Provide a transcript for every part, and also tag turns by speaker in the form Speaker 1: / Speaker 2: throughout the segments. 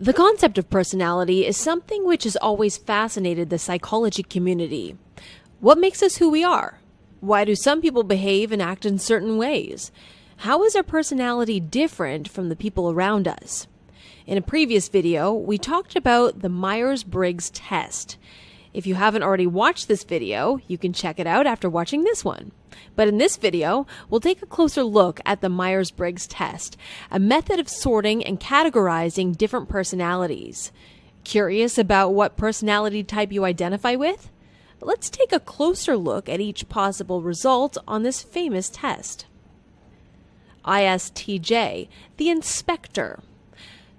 Speaker 1: The concept of personality is something which has always fascinated the psychology community. What makes us who we are? Why do some people behave and act in certain ways? How is our personality different from the people around us? In a previous video, we talked about the Myers-Briggs test. If you haven't already watched this video, you can check it out after watching this one. But in this video, we'll take a closer look at the Myers-Briggs test, a method of sorting and categorizing different personalities. Curious about what personality type you identify with? Let's take a closer look at each possible result on this famous test. ISTJ, the inspector.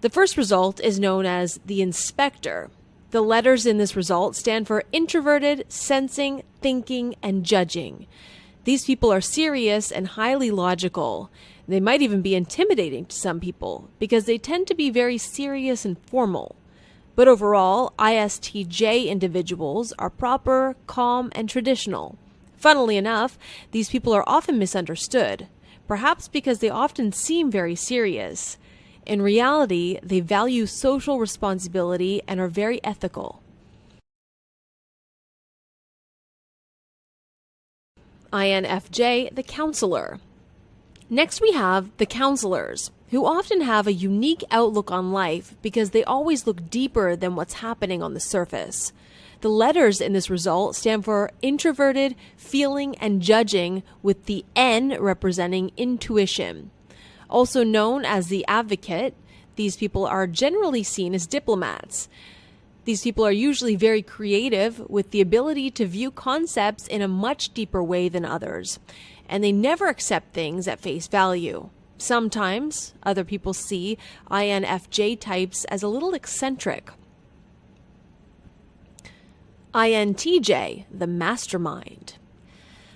Speaker 1: The first result is known as the inspector. The letters in this result stand for introverted, sensing, thinking, and judging. These people are serious and highly logical. They might even be intimidating to some people because they tend to be very serious and formal. But overall, ISTJ individuals are proper, calm, and traditional. Funnily enough, these people are often misunderstood, perhaps because they often seem very serious. In reality, they value social responsibility and are very ethical. INFJ, the counselor. Next we have the counselors, who often have a unique outlook on life because they always look deeper than what's happening on the surface. The letters in this result stand for introverted, feeling, and judging, with the N representing intuition. Also known as the advocate, these people are generally seen as diplomats. These people are usually very creative with the ability to view concepts in a much deeper way than others, and they never accept things at face value. Sometimes other people see INFJ types as a little eccentric. INTJ, the mastermind.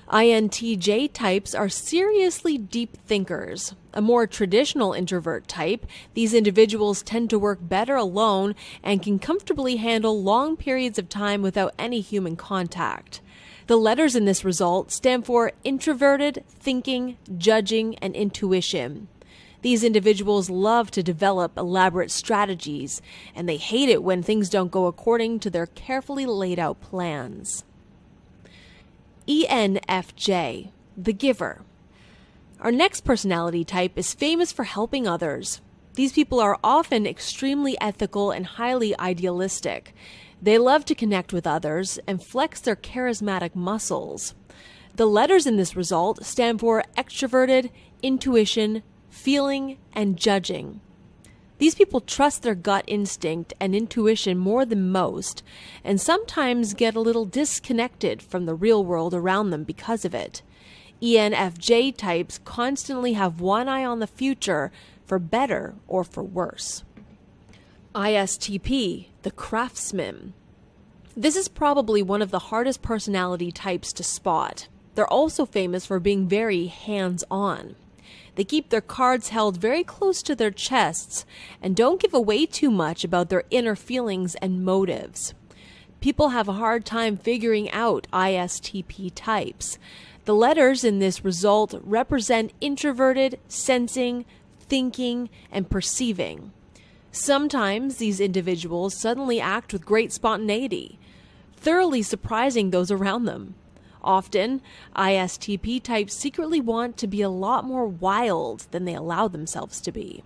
Speaker 1: INTJ types are seriously deep thinkers. A more traditional introvert type, these individuals tend to work better alone and can comfortably handle long periods of time without any human contact. The letters in this result stand for introverted, thinking, judging, and intuition. These individuals love to develop elaborate strategies, and they hate it when things don't go according to their carefully laid out plans. ENFJ, the giver. Our next personality type is famous for helping others. These people are often extremely ethical and highly idealistic. They love to connect with others and flex their charismatic muscles. The letters in this result stand for extroverted, intuition, feeling, and judging. These people trust their gut instinct and intuition more than most, and sometimes get a little disconnected from the real world around them because of it. ENFJ types constantly have one eye on the future, for better or for worse. ISTP, the craftsman. This is probably one of the hardest personality types to spot. They're also famous for being very hands-on. They keep their cards held very close to their chests and don't give away too much about their inner feelings and motives. People have a hard time figuring out ISTP types. The letters in this result represent introverted, sensing, thinking, and perceiving. Sometimes these individuals suddenly act with great spontaneity, thoroughly surprising those around them. Often, ISTP types secretly want to be a lot more wild than they allow themselves to be.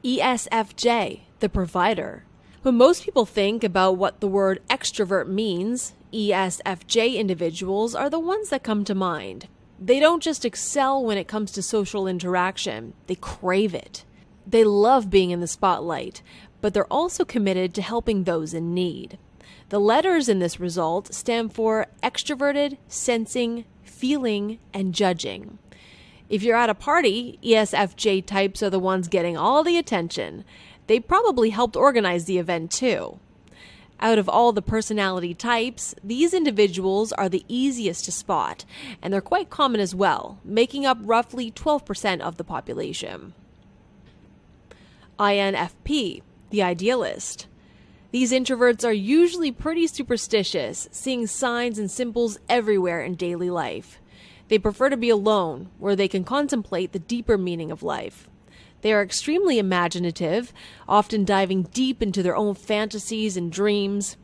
Speaker 1: ESFJ, the provider. When most people think about what the word extrovert means, ESFJ individuals are the ones that come to mind. They don't just excel when it comes to social interaction, they crave it. They love being in the spotlight, but they're also committed to helping those in need. The letters in this result stand for extroverted, sensing, feeling, and judging. If you're at a party, ESFJ types are the ones getting all the attention. They probably helped organize the event too. Out of all the personality types, these individuals are the easiest to spot, and they're quite common as well, making up roughly 12% of the population. INFP, the idealist. These introverts are usually pretty superstitious, seeing signs and symbols everywhere in daily life. They prefer to be alone, where they can contemplate the deeper meaning of life. They are extremely imaginative, often diving deep into their own fantasies and dreams.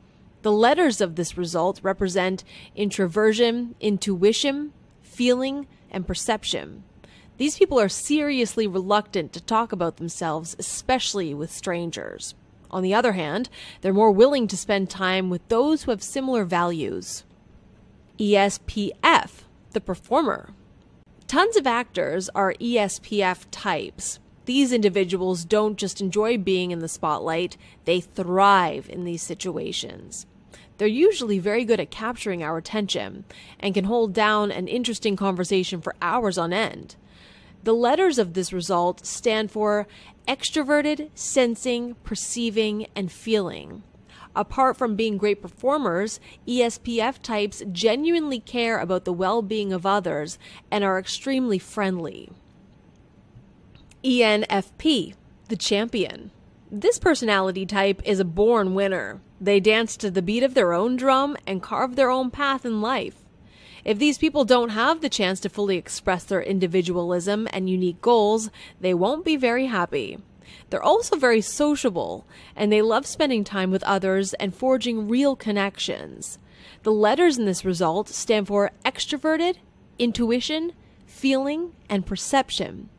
Speaker 1: The letters of this result represent introversion, intuition, feeling, and perception. These people are seriously reluctant to talk about themselves, especially with strangers. On the other hand, they're more willing to spend time with those who have similar values. ESPF, the performer. Tons of actors are ESPF types. These individuals don't just enjoy being in the spotlight, they thrive in these situations. They're usually very good at capturing our attention and can hold down an interesting conversation for hours on end. The letters of this result stand for extroverted, sensing, perceiving, and feeling. Apart from being great performers, ESPF types genuinely care about the well-being of others and are extremely friendly. ENFP, the champion. This personality type is a born winner. They dance to the beat of their own drum and carve their own path in life. If these people don't have the chance to fully express their individualism and unique goals, they won't be very happy. They're also very sociable, and they love spending time with others and forging real connections. The letters in this result stand for extroverted, intuition, feeling, and perception.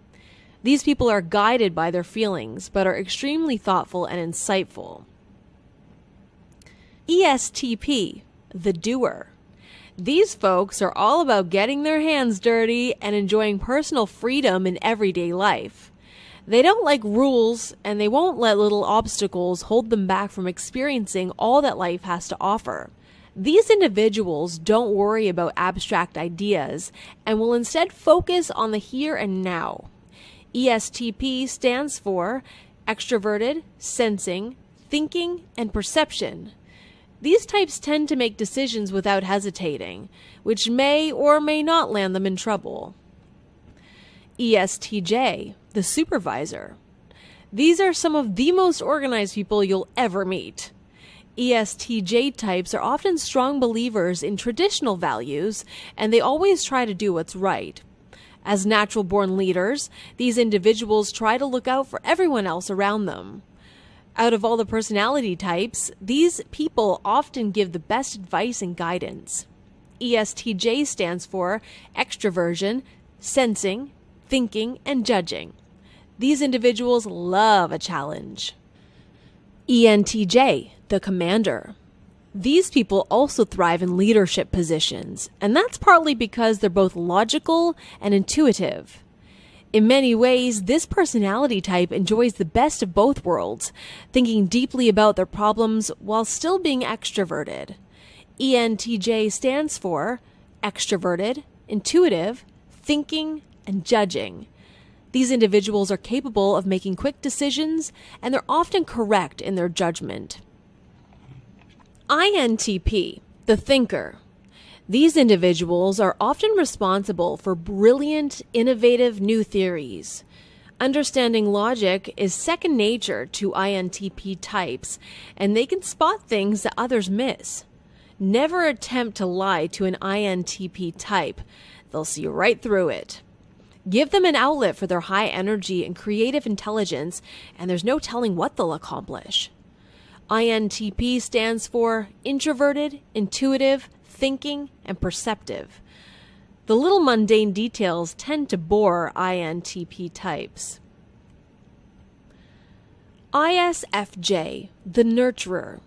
Speaker 1: These people are guided by their feelings, but are extremely thoughtful and insightful. ESTP, the doer. These folks are all about getting their hands dirty and enjoying personal freedom in everyday life. They don't like rules, and they won't let little obstacles hold them back from experiencing all that life has to offer. These individuals don't worry about abstract ideas and will instead focus on the here and now. ESTP stands for extroverted, sensing, thinking, and perception. These types tend to make decisions without hesitating, which may or may not land them in trouble. ESTJ, the supervisor. These are some of the most organized people you'll ever meet. ESTJ types are often strong believers in traditional values, and they always try to do what's right. As natural-born leaders, these individuals try to look out for everyone else around them. Out of all the personality types, these people often give the best advice and guidance. ESTJ stands for extroversion, sensing, thinking, and judging. These individuals love a challenge. ENTJ, the commander. These people also thrive in leadership positions, and that's partly because they're both logical and intuitive. In many ways, this personality type enjoys the best of both worlds, thinking deeply about their problems while still being extroverted. ENTJ stands for extroverted, intuitive, thinking, and judging. These individuals are capable of making quick decisions, and they're often correct in their judgment. INTP, the thinker. These individuals are often responsible for brilliant, innovative new theories. Understanding logic is second nature to INTP types, and they can spot things that others miss. Never attempt to lie to an INTP type. They'll see right through it. Give them an outlet for their high energy and creative intelligence, and there's no telling what they'll accomplish. INTP stands for introverted, intuitive, thinking, and perceptive. The little mundane details tend to bore INTP types. ISFJ, the nurturer.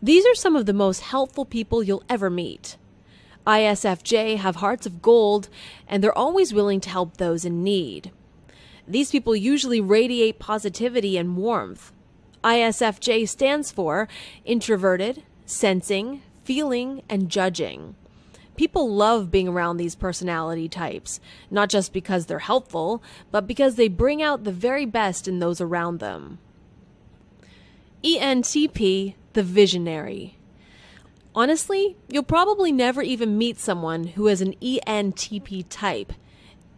Speaker 1: These are some of the most helpful people you'll ever meet. ISFJ have hearts of gold, and they're always willing to help those in need. These people usually radiate positivity and warmth. ISFJ stands for introverted, sensing, feeling, and judging. People love being around these personality types, not just because they're helpful, but because they bring out the very best in those around them. ENTP, the visionary. Honestly, you'll probably never even meet someone who is an ENTP type.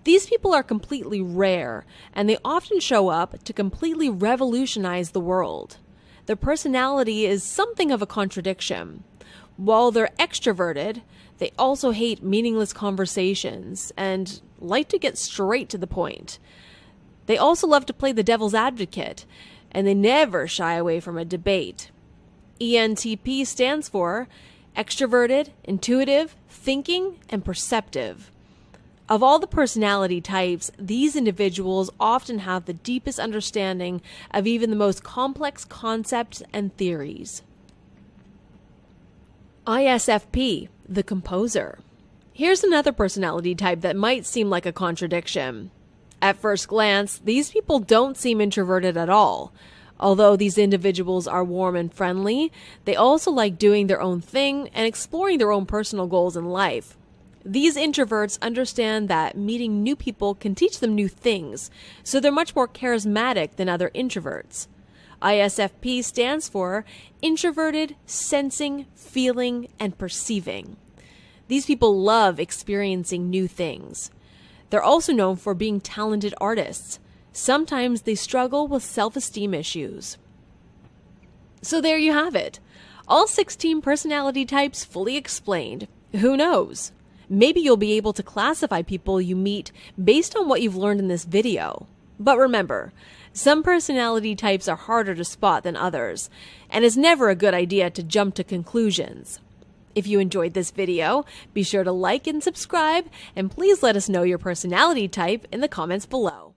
Speaker 1: These people are completely rare, and they often show up to completely revolutionize the world. Their personality is something of a contradiction. While they're extroverted, they also hate meaningless conversations and like to get straight to the point. They also love to play the devil's advocate, and they never shy away from a debate. ENTP stands for extroverted, intuitive, thinking, and perceptive. Of all the personality types, these individuals often have the deepest understanding of even the most complex concepts and theories. ISFP, the composer. Here's another personality type that might seem like a contradiction. At first glance, these people don't seem introverted at all. Although these individuals are warm and friendly, they also like doing their own thing and exploring their own personal goals in life. These introverts understand that meeting new people can teach them new things, so they're much more charismatic than other introverts. ISFP stands for introverted, sensing, feeling, and perceiving. These people love experiencing new things. They're also known for being talented artists. Sometimes they struggle with self-esteem issues. So there you have it. All 16 personality types fully explained. Who knows? Maybe you'll be able to classify people you meet based on what you've learned in this video. But remember, some personality types are harder to spot than others, and it's never a good idea to jump to conclusions. If you enjoyed this video, be sure to like and subscribe, and please let us know your personality type in the comments below.